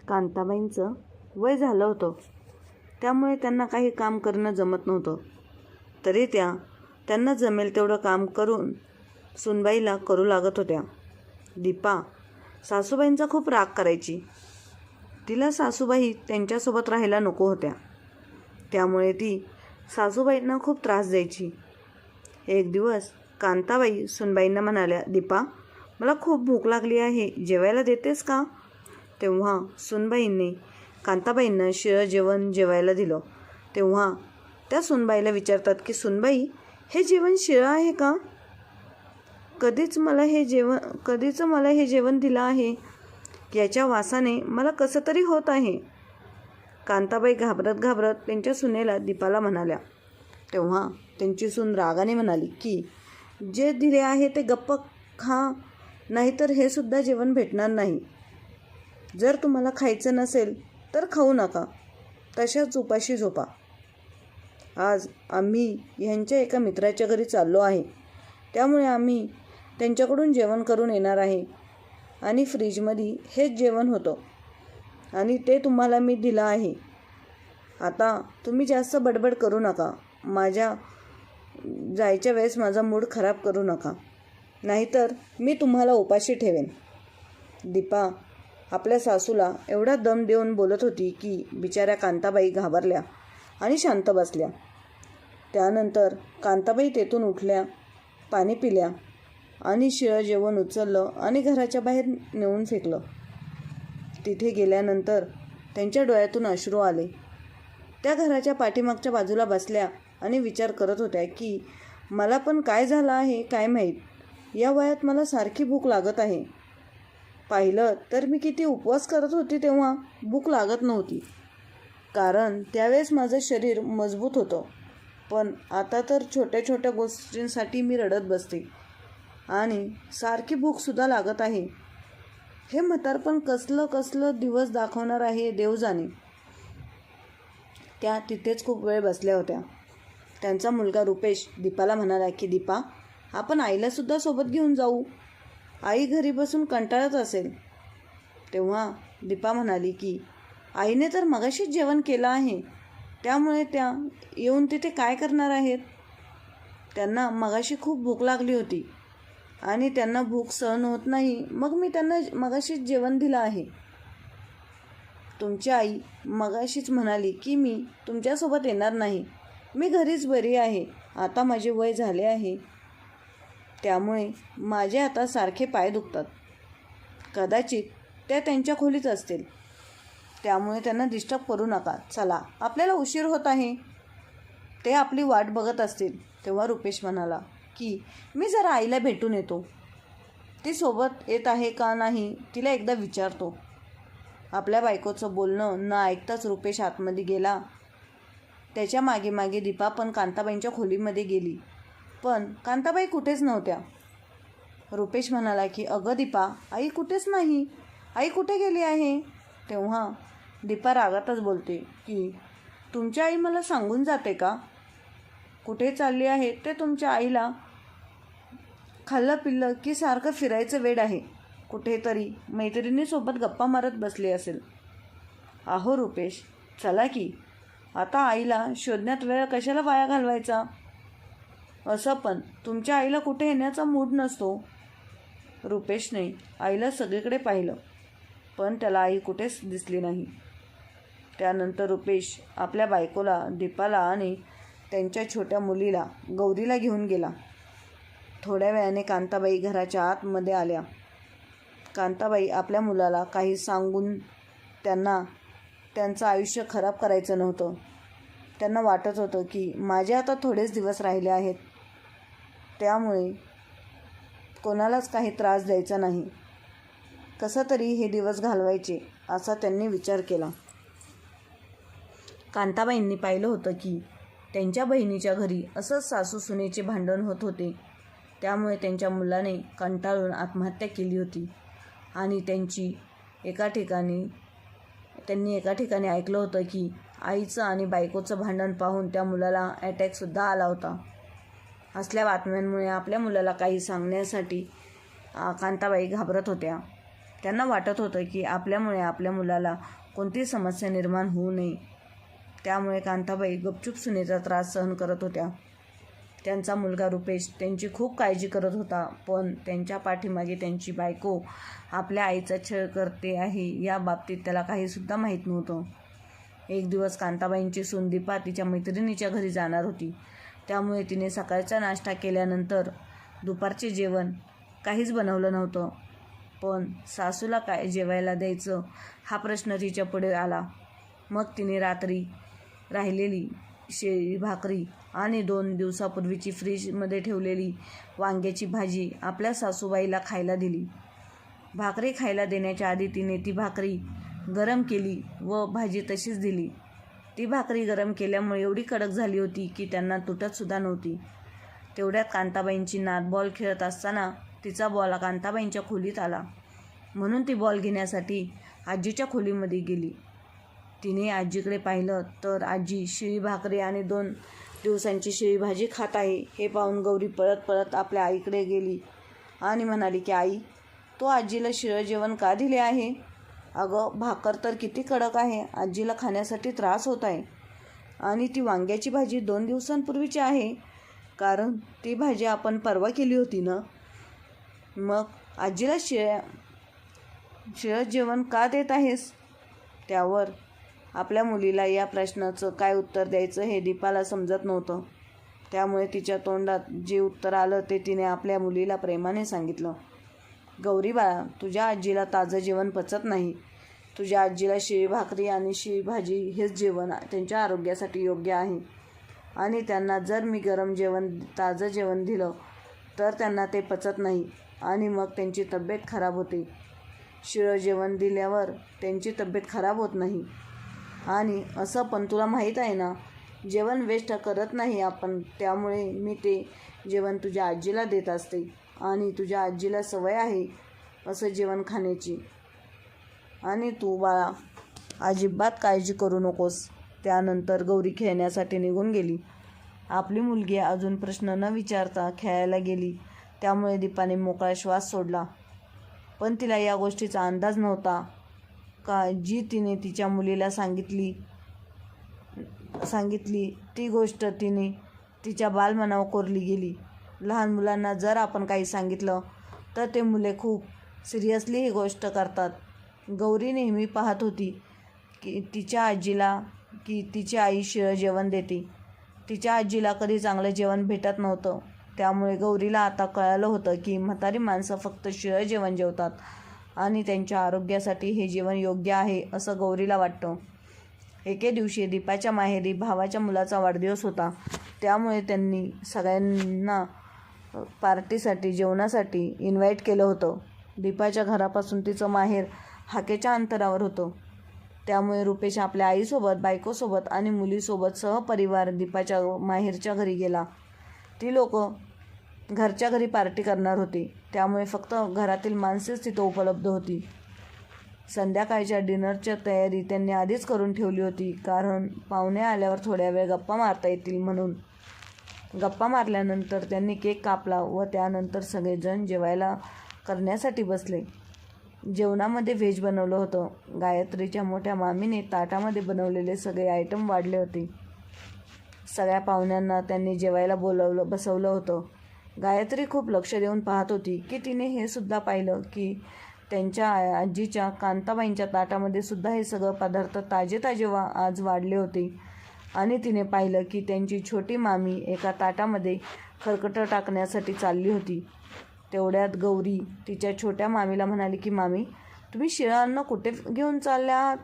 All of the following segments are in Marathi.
कांताबाईंचं वय झालं होतं, त्यामुळे त्यांना काही काम करणं जमत नव्हतं. तरी त्यांना जमेल तेवढं काम करून सुनबाईला करू लागत होत्या. दीपा सासूबाईंचा खूप राग करायची. तिला सासूबाई त्यांच्यासोबत राहायला नको होत्या, त्यामुळे ती सासूबाईंना खूप त्रास द्यायची. एक दिवस कांताबाई सुनबाईंना म्हणाल्या, दीपा, मला खूप भूक लागली आहे, जेवायला देतेस का? तेव्हा सुनबाईंनी कांताबाईंना शिळं जेवण जेवायला दिलं. तेव्हा त्या सुनबाईला विचारतात की, सुनबाई, हे जेवण शिळं आहे का? कधीच मला हे जेवण दिलं आहे. याच्या वासाने मला कसं तरी होत आहे. कांताबाई घाबरत घाबरत त्यांच्या सुनेला दीपाला म्हणाल्या. तेव्हा त्यांची सून रागाने म्हणाली की, जे दिले आहे ते गप्प खा, नाहीतर हे सुद्धा जेवण भेटणार नाही. जर तुम्हाला खायचं नसेल तर खाऊ नका, तशाच उपाशी झोपा. आज आम्ही ह्यांच्या एका मित्राच्या घरी चाललो आहे, त्यामुळे आम्ही त्यांच्याकडून जेवण करून येणार आहे आणि फ्रीजमध्ये हेच जेवण होतं आणि ते तुम्हाला मी दिलं आहे. आता तुम्ही जास्त बडबड करू नका, माझ्या जायच्या वेळेस माझा मूड खराब करू नका, नाहीतर मी तुम्हाला उपाशी ठेवेन. दीपा आपल्या सासूला एवढा दम देऊन बोलत होती की बिचाऱ्या कांताबाई घाबरल्या आणि शांत बसल्या. त्यानंतर कांताबाई तेथून उठल्या, पाणी पिल्या आणि शिळं जेवण उचललं आणि घराच्या बाहेर नेऊन फेकलं. तिथे गेल्यानंतर त्यांच्या डोळ्यातून अश्रू आले. त्या घराच्या पाठीमागच्या बाजूला बसल्या आणि विचार करत होत्या की मला पण काय झालं आहे काय माहीत, या वयात मला सारखी भूक लागत आहे. पाहिलं तर मी किती उपवास करत होती तेव्हा भूक लागत नव्हती, कारण त्यावेळेस माझं शरीर मजबूत होतं. पण आता तर छोट्या छोट्या गोष्टींसाठी मी रडत बसते आणि सारखी भूकसुद्धा लागत आहे. हे म्हातारपण कसलं दिवस दाखवणार आहे देव जाणे. त्या तिथेच खूप वेळ बसल्या होत्या. त्यांचा मुलगा रुपेश दीपाला म्हणाला की, दीपा, आपण आईलासुद्धा सोबत घेऊन जाऊ, आई घरी बसून कंटाळत असेल. तेव्हा दीपा म्हणाली की, आईने तर मगाशीच जेवण केलं आहे, त्यामुळे त्या येऊन तिथे काय करणार आहेत. त्यांना मगाशी खूप भूक लागली होती आणि त्यांना भूक सहन होत नाही, मग मी त्यांना मगाशीच जेवण दिलं आहे. तुमची आई मगाशीच म्हणाली की मी तुमच्यासोबत येणार नाही, मी घरीच बरी आहे. आता माझे वय झाले आहे, त्यामुळे माझे आता सारखे पाय दुखतात. कदाचित त्या त्यांच्या खोलीत असतील, त्यामुळे त्यांना डिस्टर्ब करू नका. चला, आपल्याला उशीर होत आहे, ते आपली वाट बघत असतील. तेव्हा रुपेश म्हणाला की, मी जरा आईला भेटून येतो, ती सोबत येत आहे का नाही तिला एकदा विचारतो. आपल्या बायकोचं बोलणं न ऐकताच रुपेश आतमध्ये गेला. त्याच्या मागे मागे दीपा पण कांताबाईंच्या खोलीमध्ये गेली, पण कांताबाई कुठेच नव्हत्या. रुपेश म्हणाला की, अगं दीपा, आई कुठेच नाही, आई कुठे गेली आहे. तेव्हा दीपा रागातच बोलते की, तुमची आई मला सांगून जाते का कुठे चालली आहे ते. तुमच्या आईला खाल्लं पिल्लं की सारखं फिरायचं वेड आहे, कुठेतरी मैत्रिणीसोबत गप्पा मारत बसली असेल. अहो रुपेश, चला की, आता आईला शोधण्यात वेळ कशाला वाया घालवायचा. असं पण तुमच्या आईला कुठे येण्याचा मूड नसतो. रुपेशने आईला सगळीकडे पाहिलं, पण त्याला आई कुठेच दिसली नाही. त्यानंतर रुपेश आपल्या बायकोला, दीपाला आणि त्यांच्या छोट्या मुलीला गौरीला घेऊन गेला. थोड्या वेळाने कांताबाई घराच्या आतमध्ये आल्या. कांताबाई आपल्या मुलाला काही सांगून त्यांचं आयुष्य खराब करायचं नव्हतं. त्यांना वाटत होतं की माझे आता थोडेच दिवस राहिले आहेत, त्यामुळे कोणालाच काही त्रास द्यायचा नाही, कसं तरी हे दिवस घालवायचे असा त्यांनी विचार केला. कांताबाईंनी पाहिलं होतं की त्यांच्या बहिणीच्या घरी असंच सासू सुनेचे भांडण होत होते, त्यामुळे त्यांच्या मुलाने कंटाळून आत्महत्या केली होती आणि त्यांनी एका ठिकाणी ऐकलं होतं की आईचं आणि बायकोचं भांडण पाहून त्या मुलाला अटॅकसुद्धा आला होता. असल्या बातम्यांमुळे आपल्या मुलाला काही सांगण्यासाठी कांताबाई घाबरत होत्या. त्यांना वाटत होतं की आपल्यामुळे आपल्या मुलाला कोणतीही समस्या निर्माण होऊ नये. त्यामुळे कांताबाई गपचूप सुनेचा त्रास सहन करत होत्या. त्यांचा मुलगा रुपेश त्यांची खूप काळजी करत होता, पण त्यांच्या पाठीमागे त्यांची बायको आपल्या आईचा छळ करते आहे या बाबतीत त्याला काहीसुद्धा माहीत नव्हतं. एक दिवस कांताबाईंची सून दीपा तिच्या मैत्रिणीच्या घरी जाणार होती. त्यामुळे तिने सकाळचा नाश्ता केल्यानंतर दुपारचे जेवण काहीच बनवलं नव्हतं. पण सासूला काय जेवायला द्यायचं हा प्रश्न तिच्या पुढे आला. मग तिने रात्री राहिलेली शेळी भाकरी आणि 2 दिवसापूर्वीची फ्रीजमध्ये ठेवलेली वांग्याची भाजी आपल्या सासूबाईला खायला दिली. भाकरी खायला देण्याच्या आधी तिने ती भाकरी गरम केली व भाजी तशीच दिली. ती भाकरी गरम केल्यामुळे एवढी कडक झाली होती की त्यांना तुटतसुद्धा नव्हती. तेवढ्यात कांताबाईंची नात बॉल खेळत असताना तिचा बॉल कांताबाईंच्या खोलीत आला. म्हणून ती बॉल घेण्यासाठी आजीच्या खोलीमध्ये गेली. तिने आजीकडे पाहिलं तर आजी शिळी भाकरी आणि 2 दिवसांची शिळी भाजी खात आहे. हे पाहून गौरी पळत पळत आपल्या आईकडे गेली आणि म्हणाली की आई, तो आजीला शिळं जेवण का दिले आहे? अगं, भाकर तर किती कडक आहे. आजीला खाण्यासाठी त्रास होत आहे. आणि ती वांग्याची भाजी 2 दिवसांपूर्वीची आहे, कारण ती भाजी आपण परवा केली होती ना. मग आजीला शिळं जेवण का देत आहेस? त्यावर आपल्या मुलीला या प्रश्नाचं काय उत्तर द्यायचं हे दीपाला समजत नव्हतं. त्यामुळे तिच्या तोंडात जे उत्तर आलं ते तिने आपल्या मुलीला प्रेमाने सांगितलं. गौरी बाळा, तुझ्या आजीला ताजं जेवण पचत नाही. तुझ्या आजीला शिळी भाकरी आणि शिळी भाजी हेच जेवण त्यांच्या आरोग्यासाठी योग्य आहे. आणि त्यांना जर मी गरम जेवण ताजं जेवण दिलं तर त्यांना ते पचत नाही आणि मग त्यांची तब्येत खराब होते. शिळं जेवण दिल्यावर त्यांची तब्येत खराब होत नाही. आणि असं पण तुला माहीत आहे ना, जेवण वेस्ट करत नाही आपण. त्यामुळे मी ते जेवण तुझ्या आजीला देत असते आणि तुझ्या आजीला सवय आहे असं जेवण खाण्याची. आणि तू बाळा अजिबात काळजी करू नकोस. त्यानंतर गौरी खेळण्यासाठी निघून गेली. आपली मुलगी अजून प्रश्न न विचारता खेळायला गेली. त्यामुळे दीपाने मोकळा श्वास सोडला. पण तिला या गोष्टीचा अंदाज नव्हता का जी तिने तिच्या मुलीला सांगितली ती गोष्ट तिने तिच्या बालमनावर कोरली गेली. लहान मुलांना जर आपण काही सांगितलं तर ते मुले खूप सिरियसली ही गोष्ट करतात. गौरी नेहमी पाहत होती की तिच्या आजीला की तिची आई शिळं जेवण देते. तिच्या आजीला कधी चांगलं जेवण भेटत नव्हतं. त्यामुळे गौरीला आता कळालं होतं की म्हातारी माणसं फक्त शिळं जेवण जेवतात आणि त्यांच्या आरोग्यासाठी हे जेवण योग्य आहे असं गौरीला वाटतं. एके दिवशी दीपाच्या माहेरी भावाच्या मुलाचा वाढदिवस होता. त्यामुळे त्यांनी सगळ्यांना पार्टीसाठी जेवणासाठी इन्व्हाइट केलं होतं. दीपाच्या घरापासून तिचं माहेर हाकेच्या अंतरावर होतं. त्यामुळे रुपेश आपल्या आईसोबत, बायकोसोबत आणि मुलीसोबत सहपरिवार दीपाच्या माहेरच्या घरी गेला. ती लोक घरच्या घरी पार्टी करणार होती. त्यामुळे फक्त घरातील माणसेच तिथं उपलब्ध होती. संध्याकाळच्या डिनरची तयारी त्यांनी आधीच करून ठेवली होती, कारण पाहुणे आल्यावर थोड्या वेळ गप्पा मारता येतील म्हणून. गप्पा मारल्यानंतर त्यांनी केक कापला व त्यानंतर सगळेजण जेवायला करण्यासाठी बसले. जेवणामध्ये व्हेज बनवलं होतं. गायत्रीच्या मोठ्या मामीने ताटामध्ये बनवलेले सगळे आयटम वाढले होते. सगळ्या पाहुण्यांना त्यांनी जेवायला बसवलं होतं. गायत्री खूप लक्ष देऊन पाहत होती की तिने हे सुद्धा पाहिलं की त्यांच्या आजीच्या कांताबाईंच्या ताटामध्ये सुद्धा हे सगळं पदार्थ ताजे आज वाढले होते. आणि तिने पाहिलं की त्यांची छोटी मामी एका ताटामध्ये खरकटं टाकण्यासाठी चालली होती. तेवढ्यात गौरी तिच्या छोट्या मामीला म्हणाली की मामी, तुम्ही शिळं अन्न कुठे घेऊन चालल्या आहात?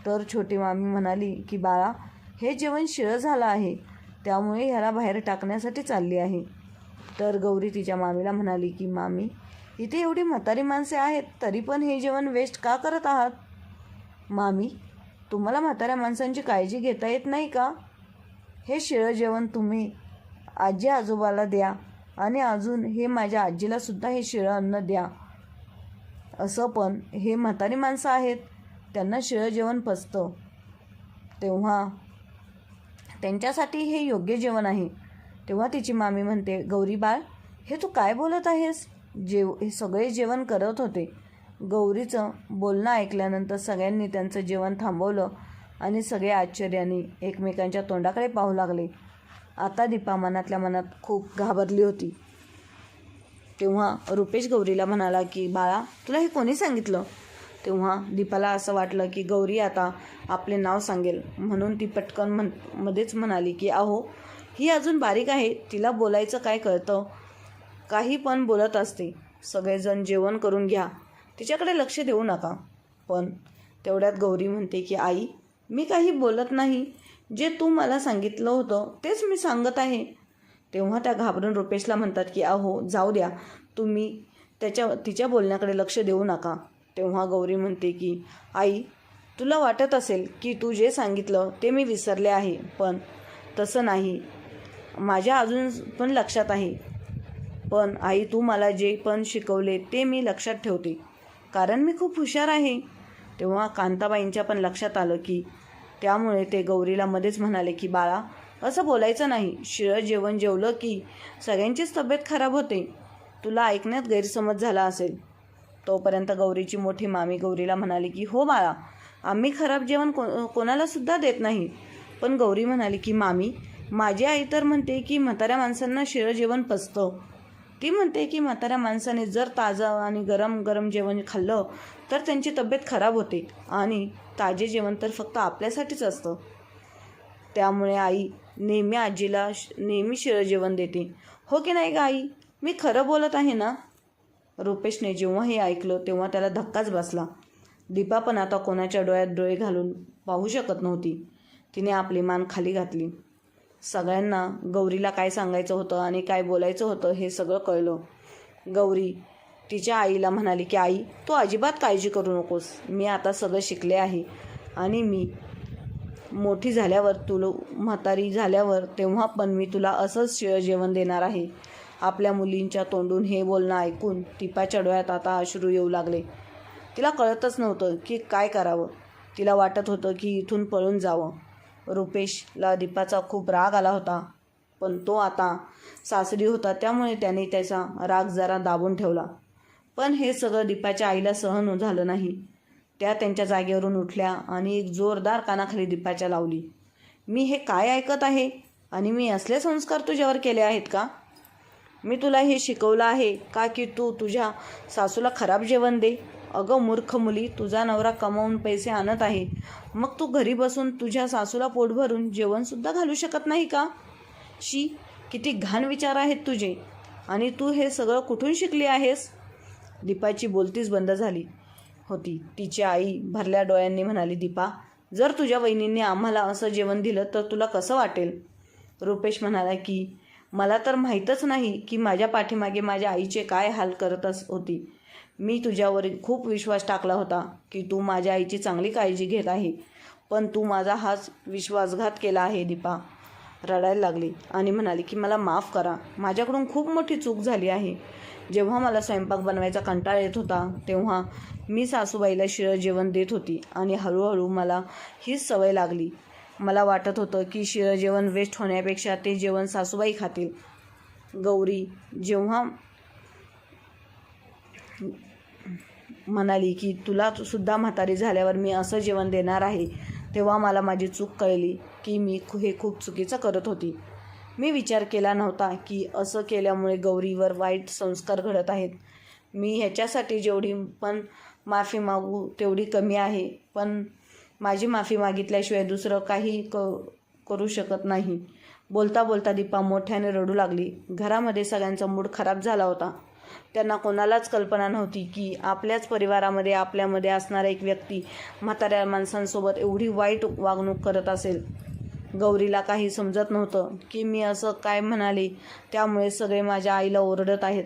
तर छोटी मामी म्हणाली की बाळा, हे जेवण शिळं झालं आहे, त्यामुळे ह्याला बाहेर टाकण्यासाठी चालली आहे. तर गौरी तिच्या मामीला म्हणाली की मामी, इथे एवढी म्हातारी माणसे आहेत तरी पण हे जेवण वेस्ट का करत आहात? मामी, तुम्हाला म्हाताऱ्या माणसांची काळजी घेता येत नाही का? हे शिळं जेवण तुम्ही आजी आजोबाला द्या आणि अजून हे माझ्या आजीलासुद्धा हे शिळं अन्न द्या. असं पण हे म्हातारी माणसं आहेत, त्यांना शिळं जेवण पचतं, तेव्हा त्यांच्यासाठी हे योग्य जेवण आहे. तेव्हा तिची मामी म्हणते, गौरी बाळ, हे तू काय बोलत आहेस? हे सगळे जेवण करत होते गौरीचं बोलणं ऐकल्यानंतर सगळ्यांनी त्यांचं जेवण थांबवलं आणि सगळे आश्चर्याने एकमेकांच्या तोंडाकडे पाहू लागले. आता दीपा मनातल्या मनात खूप घाबरली होती. तेव्हा रुपेश गौरीला म्हणाला की बाळा, तुला हे कोणी सांगितलं? तेव्हा दीपाला असं वाटलं की गौरी आता आपले नाव सांगेल, म्हणून ती पटकन मध्येच म्हणाली की अहो, ही अजून बारीक आहे, तिला बोलायचं काय कळतं, काही पण बोलत असते. सगळेजण जेवण करून घ्या, तिच्याकडे लक्ष देऊ नका. पण तेवढ्यात गौरी म्हणते की आई, मी काही बोलत नाही, जे तू मला सांगितलं होतं तेच मी सांगत आहे. तेव्हा त्या घाबरून रुपेशला म्हणतात की अहो जाऊ द्या, तुम्ही तिच्या बोलण्याकडे लक्ष देऊ नका. तेव्हा गौरी म्हणते की आई, तुला वाटत असेल की तू जे सांगितलं ते मी विसरले आहे, पण तसं नाही, माझ्या अजून पण लक्षात आहे. पण आई, तू मला जे पण शिकवले ते मी लक्षात ठेवते, कारण मी खूप हुशार आहे. तेव्हा कांताबाईंच्या पण लक्षात आलं की त्यामुळे ते गौरीला मध्येच म्हणाले की बाळा, असं बोलायचं नाही, शिळं जेवण जेवलं की सगळ्यांचीच तब्येत खराब होते, तुला ऐकण्यात गैरसमज झाला असेल. तोपर्यंत गौरीची मोठी मामी गौरीला म्हणाली की हो बाळा, आम्ही खराब जेवण कोणाला सुद्धा देत नाही. पण गौरी म्हणाली की मामी, माझी आई तर म्हणते की म्हाताऱ्या माणसांना शिळं जेवण पचतं. ती म्हणते की म्हाताऱ्या माणसाने जर ताजं आणि गरम गरम जेवण खाल्लं तर त्यांची तब्येत खराब होते, आणि ताजे जेवण तर फक्त आपल्यासाठीच असतं. त्यामुळे आई नेहमी आजीला नेहमी शिळं जेवण देते. हो की नाही ग आई, मी खरं बोलत आहे ना? रुपेशने जेव्हा हे ऐकलं तेव्हा त्याला धक्काच बसला. दीपा पण आता कोणाच्या डोळ्यात डोळे घालून पाहू शकत नव्हती. तिने आपली मान खाली घातली. सगळ्यांना गौरीला काय सांगायचं होतं आणि काय बोलायचं होतं हे सगळं कळलं. गौरी तिच्या आईला म्हणाली की आई, तू अजिबात काळजी करू नकोस, मी आता सगळं शिकले आहे, आणि मी मोठी झाल्यावर, तुला म्हातारी झाल्यावर, तेव्हा पण मी तुला असंच शिळं जेवण देणार आहे. आपल्या मुलींच्या तोंडून हे बोलणं ऐकून दीपाच्या डोळ्यात आता अश्रू येऊ लागले. तिला कळतच नव्हतं की काय करावं. तिला वाटत होतं की इथून पळून जावं. रुपेशला दीपाचा खूप राग आला होता, पण तो आता सासरी होता त्यामुळे त्याने त्याचा राग जरा दाबून ठेवला. पण हे सगळं दीपाच्या आईला सहन झालं नाही. त्या त्यांच्या जागेवरून उठल्या आणि एक जोरदार कानाखाली दीपाच्या लावली. मी हे काय ऐकत आहे, आणि मी असले संस्कार तुझ्यावर केले आहेत का? मी तुला हे शिकवलं आहे का की तू तुझ्या सासूला खराब जेवण दे? अगं मूर्ख मुली, तुझा नवरा कमावून पैसे आणत आहे, मग तू घरी बसून तुझ्या सासूला पोट भरून जेवणसुद्धा घालू शकत नाही का? शी, किती घाण विचार आहेत तुझे, आणि तू हे सगळं कुठून शिकली आहेस? दीपाची बोलतीच बंद झाली होती. तिची आई भरल्या डोळ्यांनी म्हणाली, दीपा, जर तुझ्या वहिनींनी आम्हाला असं जेवण दिलं तर तुला कसं वाटेल? रुपेश म्हणाला की मला तर माहीतच नाही की माझ्या पाठीमागे माझ्या आईचे काय हाल करत होती. मी तुझ्यावर खूप विश्वास टाकला होता की तू माझ्या आईची चांगली काळजी घेत आहे, पण तू माझा हाच विश्वासघात केला आहे. दीपा रडायला लागली आणि म्हणाली की मला माफ करा, माझ्याकडून खूप मोठी चूक झाली आहे. जेव्हा मला स्वयंपाक बनवायचा कंटाळा येत होता तेव्हा मी सासूबाईला शिळं जेवण देत होती, आणि हळूहळू मला हीच सवय लागली. मला वाटत होतं की शिळं जेवण वेस्ट होण्यापेक्षा ते जेवण सासूबाई खातील. गौरी जेव्हा म्हणाली की तुला सुद्धा म्हातारी झाल्यावर मी असं जेवण देणार आहे, तेव्हा मला माझी चूक कळली की मी हे खूप चुकीचं करत होती. मी विचार केला नव्हता की असं केल्यामुळे गौरीवर वाईट संस्कार घडत आहेत. मी ह्याच्यासाठी जेवढी पण माफी मागू तेवढी कमी आहे, पण माझी माफी मागितल्याशिवाय दुसरं काही करू शकत नाही. बोलता बोलता दीपा मोठ्याने रडू लागली. घरामध्ये सगळ्यांचा मूड खराब झाला होता. त्यांना कोणालाच कल्पना नव्हती की आपल्याच परिवारामध्ये आपल्यामध्ये असणारा एक व्यक्ती म्हाताऱ्या माणसांसोबत एवढी वाईट वागणूक करत असेल. गौरीला काही समजत नव्हतं की मी असं काय म्हणाले, त्यामुळे सगळे माझ्या आईला ओरडत आहेत,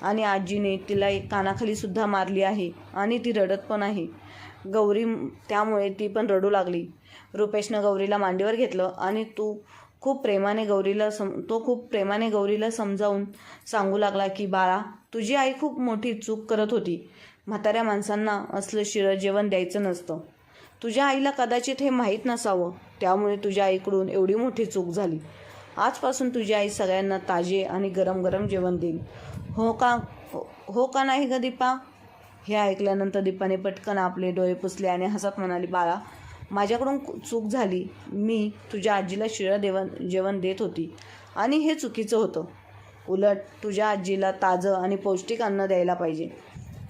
आणि आजीने तिला एक कानाखाली सुद्धा मारली आहे, आणि ती रडत पण आहे. गौरी त्यामुळे ती पण रडू लागली. रुपेशनं गौरीला मांडीवर घेतलं आणि तो खूप प्रेमाने गौरीला समजावून सांगू लागला की बाळा, तुझी आई खूप मोठी चूक करत होती. म्हाताऱ्या माणसांना असलं शिळं जेवण द्यायचं नसतं. तुझ्या आईला कदाचित हे माहीत नसावं, त्यामुळे तुझ्या आईकडून एवढी मोठी चूक झाली. आजपासून तुझी आई सगळ्यांना ताजे आणि गरम गरम जेवण देईल. हो का नाही ग दीपा? हे ऐकल्यानंतर दीपाने पटकन आपले डोळे पुसले आणि हसत म्हणाली, बाळा, माझ्याकडून चूक झाली. मी तुझ्या आजीला शिळं जेवण देत होती आणि हे चुकीचं होतं. उलट तुझ्या आजीला ताजं आणि पौष्टिक अन्न द्यायला पाहिजे.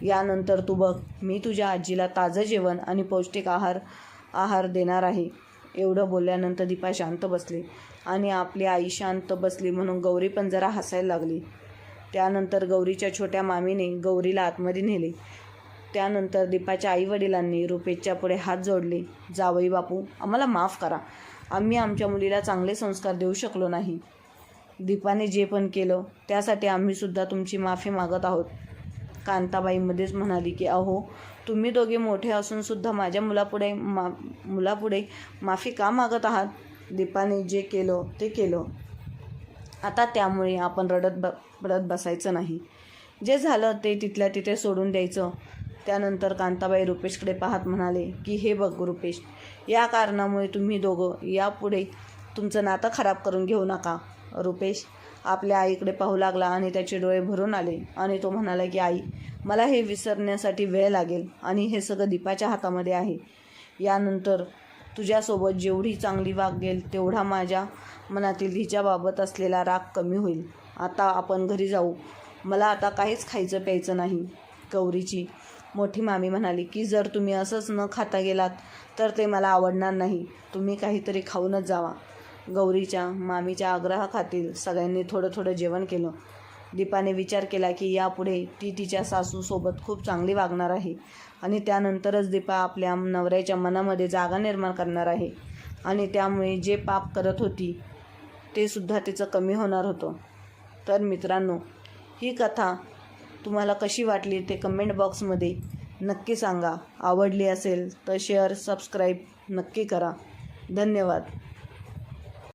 यानंतर तू बघ, मी तुझ्या आजीला ताजं जेवण आणि पौष्टिक आहार देणार आहे. एवढं बोलल्यानंतर दीपा शांत बसली आणि आपली आई शांत बसली म्हणून गौरी पण जरा हसायला लागली. त्यानंतर गौरीच्या छोट्या मामीने गौरीला आतमध्ये नेले. त्यानंतर दीपाच्या आईवडिलांनी रुपेशच्या पुढे हात जोडले. जावई बापू, आम्हाला माफ करा. आम्ही आमच्या मुलीला चांगले संस्कार देऊ शकलो नाही. दीपाने जे पण केलं त्यासाठी आम्हीसुद्धा तुमची माफी मागत आहोत. कांताबाई मध्येच म्हणाली की अहो, तुम्ही दोघे मोठे असूनसुद्धा माझ्या मुलापुढे माफी का मागत आहात? दीपाने जे केलं ते केलं. आता त्यामुळे आपण रडत बसायचं नाही. जे झालं ते तिथल्या तिथे सोडून द्यायचं. त्यानंतर कांताबाई रुपेशकडे पाहत म्हणाले की हे बघ रुपेश, या कारणामुळे तुम्ही दोघं यापुढे तुमचं नातं खराब करून घेऊ नका. रुपेश आपल्या आईकडे पाहू लागला आणि त्याचे डोळे भरून आले आणि तो म्हणाला की आई, मला हे विसरण्यासाठी वेळ लागेल आणि हे सगळं दीपाच्या हातामध्ये आहे. यानंतर तुझ्यासोबत जेवढी चांगली वागेल तेवढा माझ्या मनातील हिच्याबाबत असलेला राग कमी होईल. आता आपण घरी जाऊ. मला आता काहीच खायचं प्यायचं नाही. गौरीची मोठी मामी म्हणाली की जर तुम्ही असंच न खाता गेलात तर ते मला आवडणार नाही. तुम्ही काहीतरी खाऊनच जावा. गौरीच्या मामीच्या आग्रहाखातीर सगळ्यांनी थोडं थोडं जेवण केलं. दीपाने विचार केला की यापुढे ती तिच्या सासूसोबत खूप चांगली वागणार आहे आणि त्यानंतरच दीपा आपल्या नवऱ्याच्या मनामध्ये जागा निर्माण करणार आहे आणि त्यामुळे जे पाप करत होती ते सुद्धा तिचं कमी होणार होतं. तर मित्रांनो, ही कथा तुम्हाला कशी वाटली ते कमेंट बॉक्समध्ये नक्की सांगा. आवडली असेल तर शेअर, सबस्क्राईब नक्की करा. धन्यवाद.